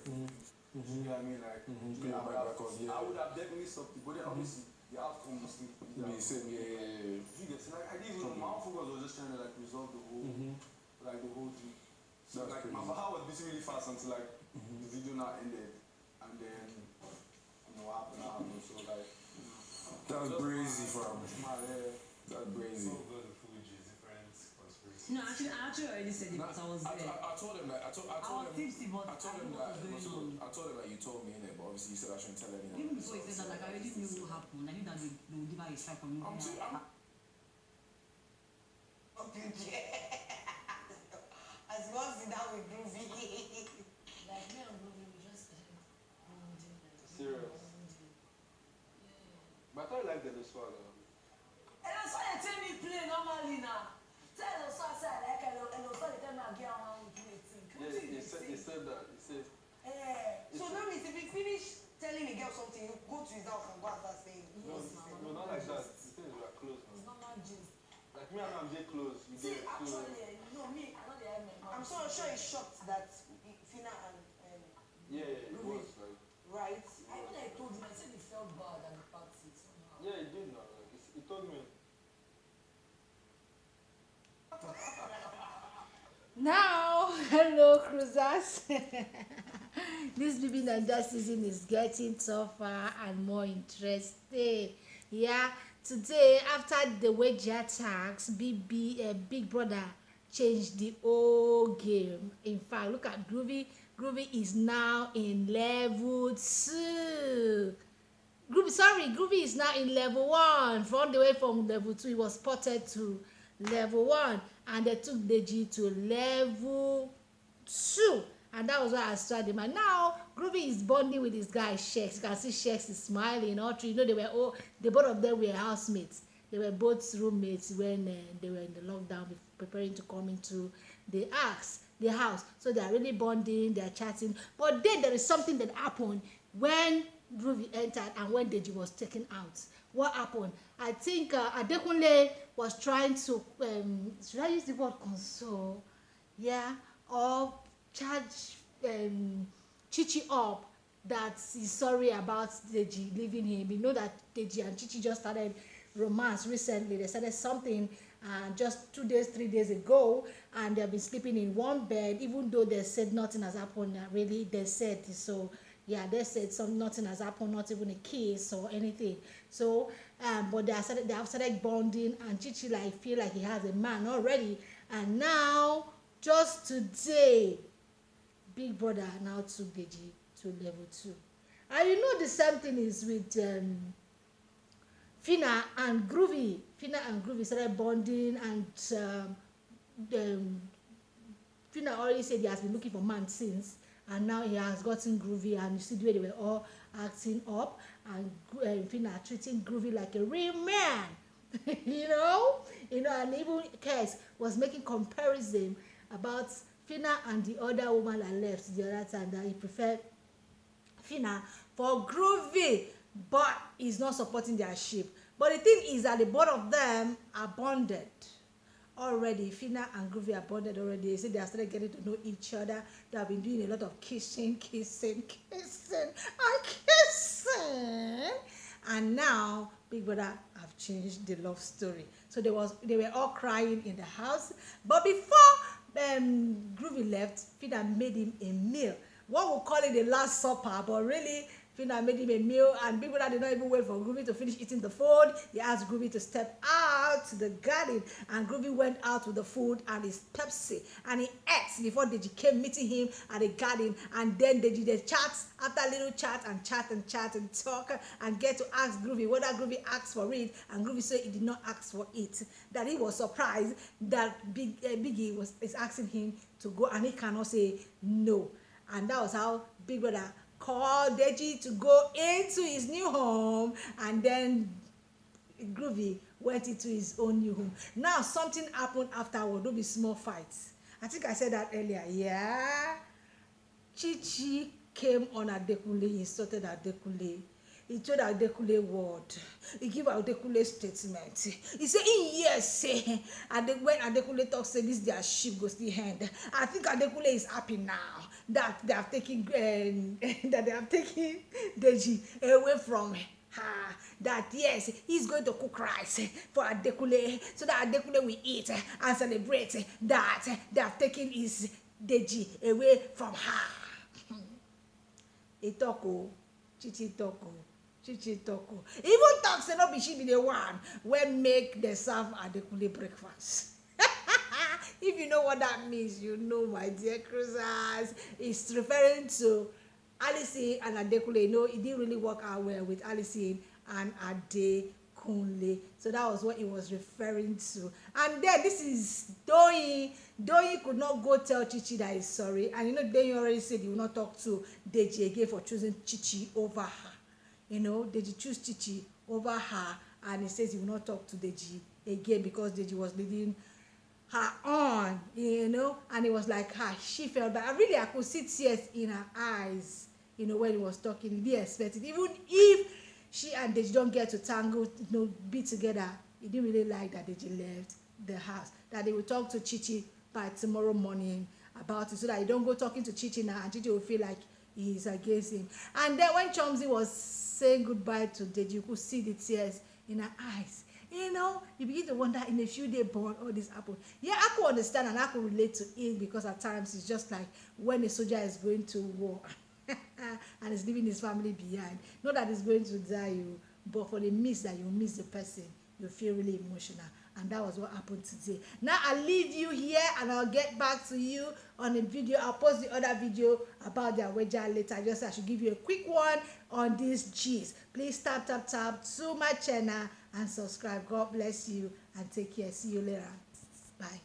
You know what I mean? Like, I would have definitely stopped it, but then obviously the outcome was still the same. Yeah. You get like I didn't even my focus was just trying to like resolve the whole thing. So like my heart was beating really fast until like the video now ended, and then what happened. So like that's crazy, fam. That's crazy. No, actually, I already said it because I was there. I told him that. I told him that you told me in it, but obviously you said I shouldn't tell anyone. Even before he said that, like I already knew what happened. I knew that they would give her a strike on me. As well as that with Groovy. Like me and Groovy, we just serious. But I thought you liked the swag. And that's why they tell me play normally now. Tell us what I said, like, and also they tell me I get on with play thing. Yeah, he said that. He said. So now if you finish telling a girl something, you go to his house and go and start saying. No, not like that. The thing is, we are close now. It's not my gist. Like me and I'm get close. See, actually, no, me, I know the end. I'm so sure he's shocked that Fina and it was like. Right? I told him, I said he felt bad at the party somehow. Yeah, he did now. Like, he told me. Now, hello cruisers. This BBNaija season is getting tougher and more interesting. Yeah, today after the wage attacks, Big Brother changed the whole game. In fact, look at Groovy. Groovy is now in level 2. Groovy is now in level 1. From the way from level 2, he was spotted to level 1, and they took Deji to level 2, and that was why I started him. And now Groovy is bonding with this guy Shex. You can see Shex is smiling. All three, they were the both of them were housemates. They were both roommates when they were in the lockdown, preparing to come into the house. So they are really bonding. They are chatting. But then there is something that happened when Groovy entered and when Deji was taken out. What happened? I think Adekunle was trying to should I use the word console? Yeah, or charge Chichi up that he's sorry about Deji leaving him. You know that Deji and Chichi just started romance recently. They started something just 2 days, 3 days ago, and they've been sleeping in one bed, even though they said nothing has happened. Really, they said so. Yeah, they said nothing has happened, not even a kiss or anything. So, but they have started bonding, and Chichi feel like he has a man already. And now, just today, Big Brother now took Deji to level 2. And you know the same thing is with Fina and Groovy. Fina and Groovy started bonding, and Fina already said he has been looking for man since. And now he has gotten Groovy, and you see the way they were all acting up, and Fina treating Groovy like a real man. you know, and even Kes was making comparison about Fina and the other woman that left the other time, that he preferred Fina for Groovy, but he's not supporting their ship. But the thing is that the both of them are bonded already. Fina and Groovy are bonded already. They say they are started getting to know each other. They have been doing a lot of kissing. And now Big Brother have changed the love story. So they were all crying in the house. But before Groovy left, Fina made him a meal. One will call it the last supper, but really Fina made him a meal, and Big Brother did not even wait for Groovy to finish eating the food. He asked Groovy to step out to the garden, and Groovy went out with the food and his Pepsi, and he ate before Deji came meeting him at the garden. And then Deji, they chat after a little chat and talk and get to ask Groovy whether Groovy asked for it, and Groovy said he did not ask for it. That he was surprised that Biggie is asking him to go, and he cannot say no. And that was how Big Brother called Deji to go into his new home, and then Groovy went into his own new home. Now something happened afterward. Don't be small fights. I think I said that earlier. Yeah, Chichi came on Adekunle. He insulted Adekunle. He told Adekunle word. He gave Adekunle statement. He said, yes, and when Adekunle talks, say this their ship goes the hand. I think Adekunle is happy now. that they have taken that they have taken Deji away from her. That yes, he's going to cook rice for Adekule so that Adekule will eat and celebrate that they have taken his Deji away from her. He talk oh, Chichi talk oh. Chichi talk oh. Even talk say no be she be the one when make the serve Adekule breakfast. If you know what that means, you know, my dear cruisers. It's referring to Alison and Adekule. You know, it didn't really work out well with Alison and Adekunle. So that was what it was referring to. And then this is Doyin. Doyin could not go tell Chichi that he's sorry. And you know, Doyin already said he will not talk to Deji again for choosing Chichi over her. You know, Deji choose Chichi over her. And he says he will not talk to Deji again because Deji was leading her on, you know, and it was like her, she felt that really I could see tears in her eyes, you know, when he was talking. He didn't expect it. Even if she and Deji don't get to tangle, you know, be together, he didn't really like that Deji left the house. That they will talk to Chichi by tomorrow morning about it, so that he don't go talking to Chichi now and Chichi will feel like he's against him. And then when Chomzi was saying goodbye to Deji, you could see the tears in her eyes. You know, you begin to wonder in a few days born all this happened. Yeah, I could understand and I could relate to it because at times it's just like when a soldier is going to war and is leaving his family behind. Not that he's going to die, but for the miss that you miss the person, you feel really emotional. And that was what happened today. Now I'll leave you here and I'll get back to you on a video. I'll post the other video about their wedding later. I should give you a quick one on these G's. Please tap to my channel and subscribe. God bless you and take care. See you later. Bye.